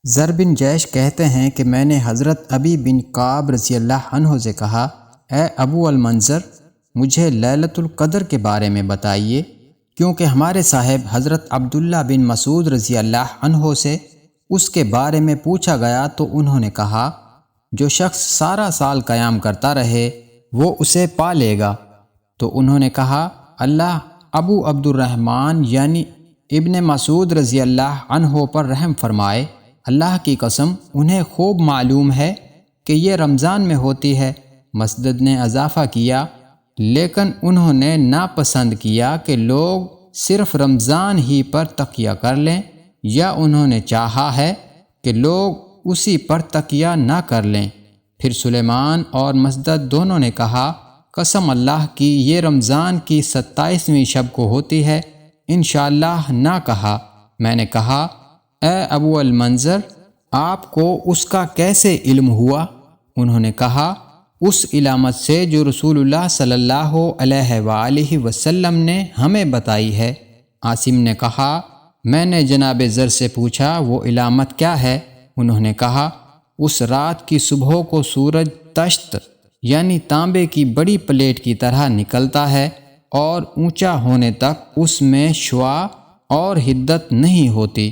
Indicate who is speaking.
Speaker 1: زر بن جیش کہتے ہیں کہ میں نے حضرت ابی بن کعب رضی اللہ عنہ سے کہا، اے ابو المنذر، مجھے لیلۃ القدر کے بارے میں بتائیے، کیونکہ ہمارے صاحب حضرت عبداللہ بن مسعود رضی اللہ عنہ سے اس کے بارے میں پوچھا گیا تو انہوں نے کہا، جو شخص سارا سال قیام کرتا رہے وہ اسے پا لے گا۔ تو انہوں نے کہا، اللہ ابو عبد الرحمن یعنی ابن مسعود رضی اللہ عنہ پر رحم فرمائے، اللہ کی قسم انہیں خوب معلوم ہے کہ یہ رمضان میں ہوتی ہے۔ مسدد نے اضافہ کیا، لیکن انہوں نے ناپسند کیا کہ لوگ صرف رمضان ہی پر تکیہ کر لیں، یا انہوں نے چاہا ہے کہ لوگ اسی پر تکیہ نہ کر لیں۔ پھر سلیمان اور مسدد دونوں نے کہا، قسم اللہ کی یہ رمضان کی 27ویں شب کو ہوتی ہے، انشاءاللہ نہ کہا۔ میں نے کہا، اے ابو المنذر، آپ کو اس کا کیسے علم ہوا؟ انہوں نے کہا، اس علامت سے جو رسول اللہ صلی اللہ علیہ وآلہ وسلم نے ہمیں بتائی ہے۔ عاصم نے کہا، میں نے جناب زر سے پوچھا، وہ علامت کیا ہے؟ انہوں نے کہا، اس رات کی صبح کو سورج تشت یعنی تانبے کی بڑی پلیٹ کی طرح نکلتا ہے اور اونچا ہونے تک اس میں شعاع اور حدت نہیں ہوتی۔